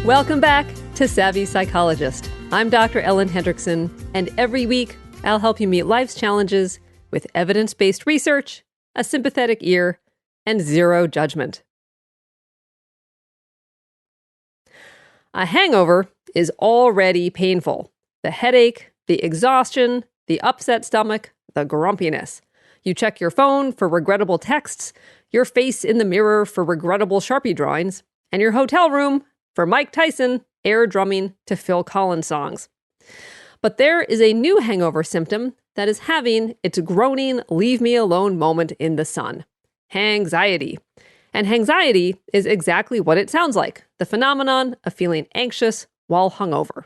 Welcome back to Savvy Psychologist. I'm Dr. Ellen Hendrickson, and every week I'll help you meet life's challenges with evidence-based research, a sympathetic ear, and zero judgment. A hangover is already painful. The headache, the exhaustion, the upset stomach, the grumpiness. You check your phone for regrettable texts, your face in the mirror for regrettable Sharpie drawings, and your hotel room for Mike Tyson air drumming to Phil Collins songs. But there is a new hangover symptom that is having its groaning leave me alone moment in the sun. Hangxiety. And hangxiety is exactly what it sounds like, the phenomenon of feeling anxious while hungover.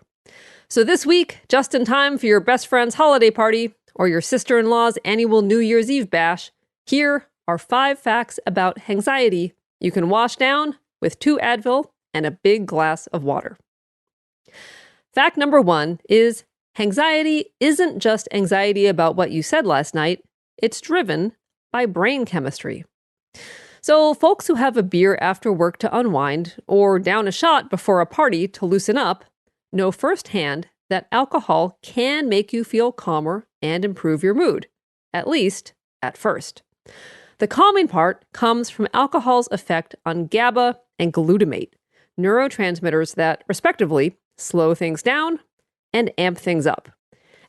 So this week, just in time for your best friend's holiday party or your sister-in-law's annual New Year's Eve bash, here are 5 facts about hangxiety you can wash down with 2 Advil and a big glass of water. Fact number 1 is hangxiety isn't just anxiety about what you said last night. It's driven by brain chemistry. So folks who have a beer after work to unwind or down a shot before a party to loosen up know firsthand that alcohol can make you feel calmer and improve your mood, at least at first. The calming part comes from alcohol's effect on GABA and glutamate, neurotransmitters that, respectively, slow things down and amp things up.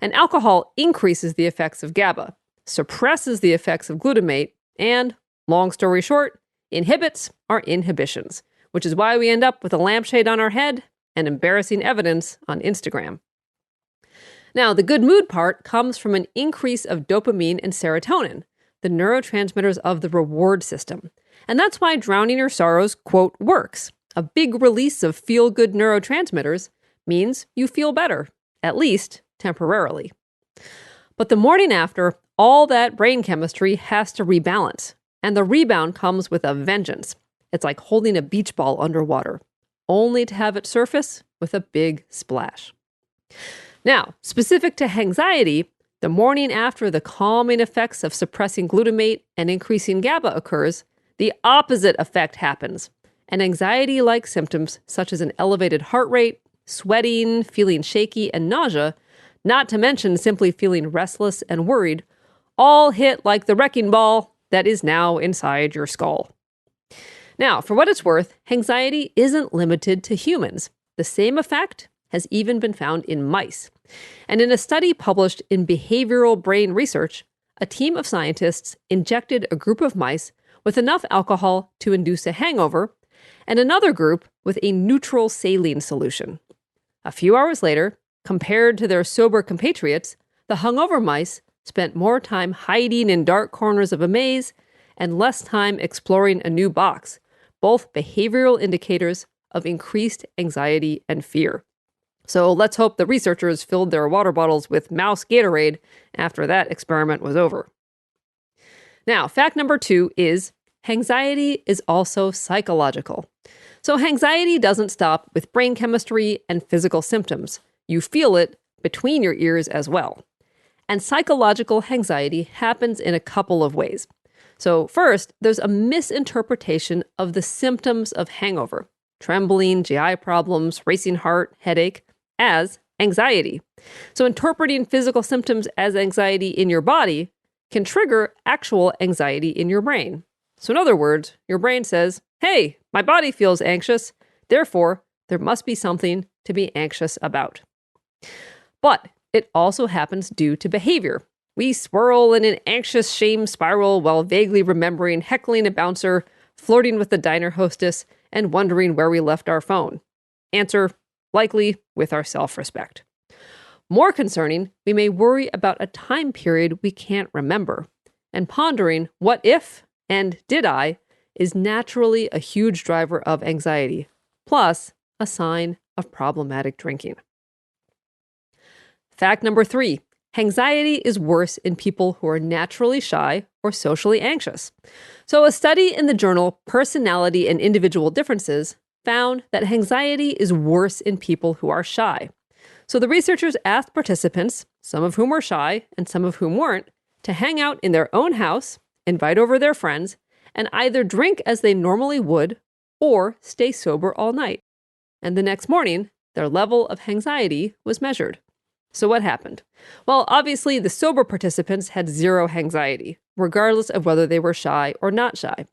And alcohol increases the effects of GABA, suppresses the effects of glutamate, and, long story short, inhibits our inhibitions, which is why we end up with a lampshade on our head and embarrassing evidence on Instagram. Now, the good mood part comes from an increase of dopamine and serotonin, the neurotransmitters of the reward system. And that's why drowning your sorrows, quote, works. A big release of feel-good neurotransmitters means you feel better, at least temporarily. But the morning after, all that brain chemistry has to rebalance, and the rebound comes with a vengeance. It's like holding a beach ball underwater, only to have it surface with a big splash. Now, specific to hangxiety, the morning after the calming effects of suppressing glutamate and increasing GABA occurs, the opposite effect happens. And anxiety-like symptoms such as an elevated heart rate, sweating, feeling shaky, and nausea, not to mention simply feeling restless and worried, all hit like the wrecking ball that is now inside your skull. Now, for what it's worth, hangxiety isn't limited to humans. The same effect has even been found in mice. And in a study published in Behavioral Brain Research, a team of scientists injected a group of mice with enough alcohol to induce a hangover, and another group with a neutral saline solution. A few hours later, compared to their sober compatriots, the hungover mice spent more time hiding in dark corners of a maze and less time exploring a new box, both behavioral indicators of increased anxiety and fear. So let's hope the researchers filled their water bottles with mouse Gatorade after that experiment was over. Now, fact number 2 is hangxiety is also psychological. So hangxiety doesn't stop with brain chemistry and physical symptoms. You feel it between your ears as well. And psychological hangxiety happens in a couple of ways. So first, there's a misinterpretation of the symptoms of hangover, trembling, GI problems, racing heart, headache, as anxiety. So interpreting physical symptoms as anxiety in your body can trigger actual anxiety in your brain. So in other words, your brain says, hey, my body feels anxious, therefore, there must be something to be anxious about. But it also happens due to behavior. We swirl in an anxious shame spiral while vaguely remembering heckling a bouncer, flirting with the diner hostess, and wondering where we left our phone. Answer, likely with our self-respect. More concerning, we may worry about a time period we can't remember, and pondering what if and did I is naturally a huge driver of anxiety, plus a sign of problematic drinking. Fact number 3, hangxiety is worse in people who are naturally shy or socially anxious. So a study in the journal Personality and Individual Differences found that hangxiety is worse in people who are shy. So the researchers asked participants, some of whom were shy and some of whom weren't, to hang out in their own house, invite over their friends, and either drink as they normally would or stay sober all night. and the next morning, their level of Hangxiety was measured. So what happened? Well, obviously, the sober participants had zero Hangxiety, regardless of whether they were shy or not shy.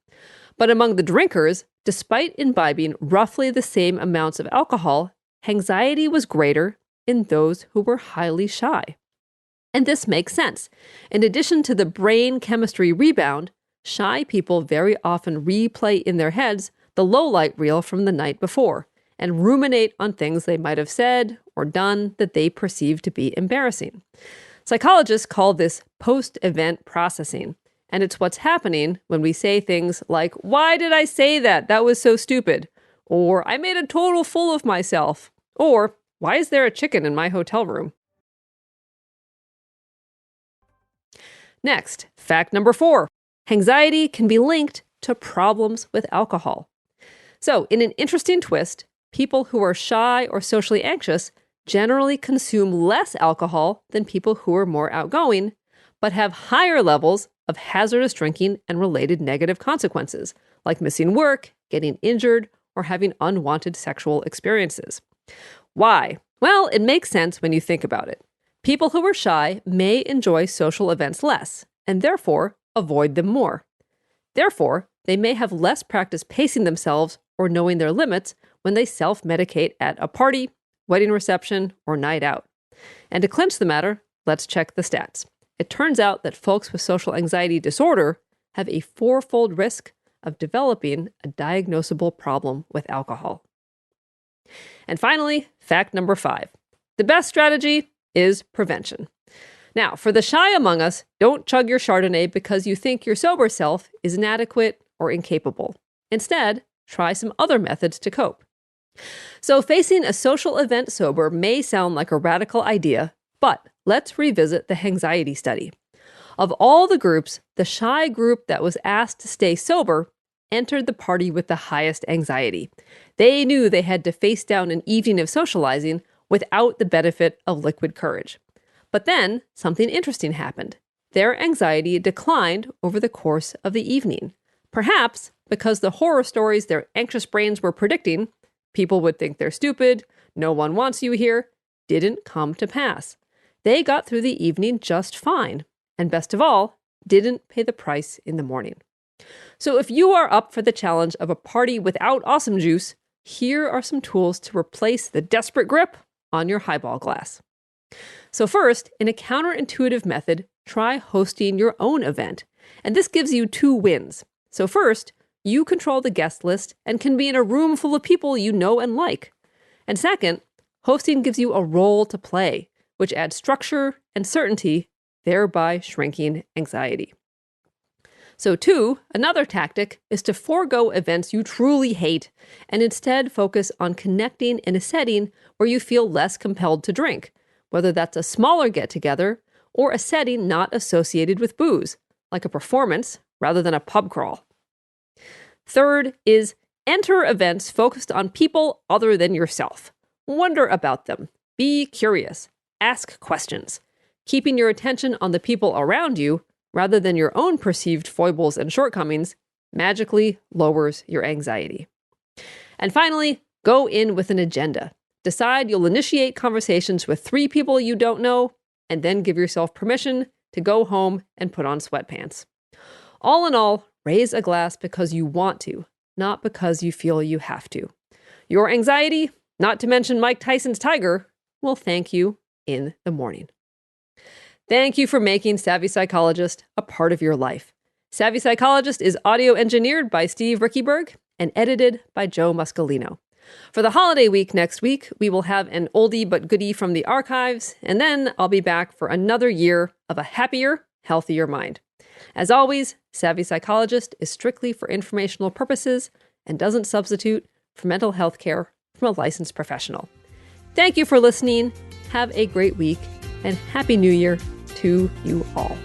But among the drinkers, despite imbibing roughly the same amounts of alcohol, Hangxiety was greater in those who were highly shy. And this makes sense. In addition to the brain chemistry rebound, shy people very often replay in their heads the low-light reel from the night before and ruminate on things they might have said or done that they perceive to be embarrassing. Psychologists call this post-event processing, and it's what's happening when we say things like, "Why did I say that? That was so stupid." Or, "I made a total fool of myself." Or, "Why is there a chicken in my hotel room?" Next, fact number 4. Hangxiety can be linked to problems with alcohol. So, in an interesting twist, people who are shy or socially anxious generally consume less alcohol than people who are more outgoing, but have higher levels of hazardous drinking and related negative consequences, like missing work, getting injured, or having unwanted sexual experiences. Why? Well, it makes sense when you think about it. People who are shy may enjoy social events less, and therefore avoid them more. Therefore, they may have less practice pacing themselves or knowing their limits when they self-medicate at a party, wedding reception, or night out. And to clinch the matter, let's check the stats. It turns out that folks with social anxiety disorder have a 4-fold risk of developing a diagnosable problem with alcohol. And finally, fact number 5. The best strategy is prevention. Now, for the shy among us, don't chug your Chardonnay because you think your sober self is inadequate or incapable. Instead, try some other methods to cope. So facing a social event sober may sound like a radical idea, but let's revisit the Hangxiety study. Of all the groups, the shy group that was asked to stay sober entered the party with the highest anxiety. They knew they had to face down an evening of socializing without the benefit of liquid courage. But then something interesting happened. Their anxiety declined over the course of the evening. Perhaps because the horror stories their anxious brains were predicting, people would think they're stupid, no one wants you here, didn't come to pass. They got through the evening just fine, and best of all, didn't pay the price in the morning. So if you are up for the challenge of a party without awesome juice, here are some tools to replace the desperate grip on your highball glass. So first, in a counterintuitive method, try hosting your own event. And this gives you 2 wins. So first, you control the guest list and can be in a room full of people you know and like. And second, hosting gives you a role to play, which adds structure and certainty, thereby shrinking anxiety. So 2, another tactic is to forego events you truly hate and instead focus on connecting in a setting where you feel less compelled to drink, whether that's a smaller get-together or a setting not associated with booze, like a performance rather than a pub crawl. Third is enter events focused on people other than yourself. Wonder about them. Be curious. Ask questions. Keeping your attention on the people around you rather than your own perceived foibles and shortcomings magically lowers your anxiety. And finally, go in with an agenda. Decide you'll initiate conversations with 3 people you don't know, and then give yourself permission to go home and put on sweatpants. All in all, raise a glass because you want to, not because you feel you have to. Your anxiety, not to mention Mike Tyson's tiger, will thank you in the morning. Thank you for making Savvy Psychologist a part of your life. Savvy Psychologist is audio engineered by Steve Rickyberg and edited by Joe Muscolino. For the holiday week next week, we will have an oldie but goodie from the archives, and then I'll be back for another year of a happier, healthier mind. As always, Savvy Psychologist is strictly for informational purposes and doesn't substitute for mental health care from a licensed professional. Thank you for listening. Have a great week, and Happy New Year to you all.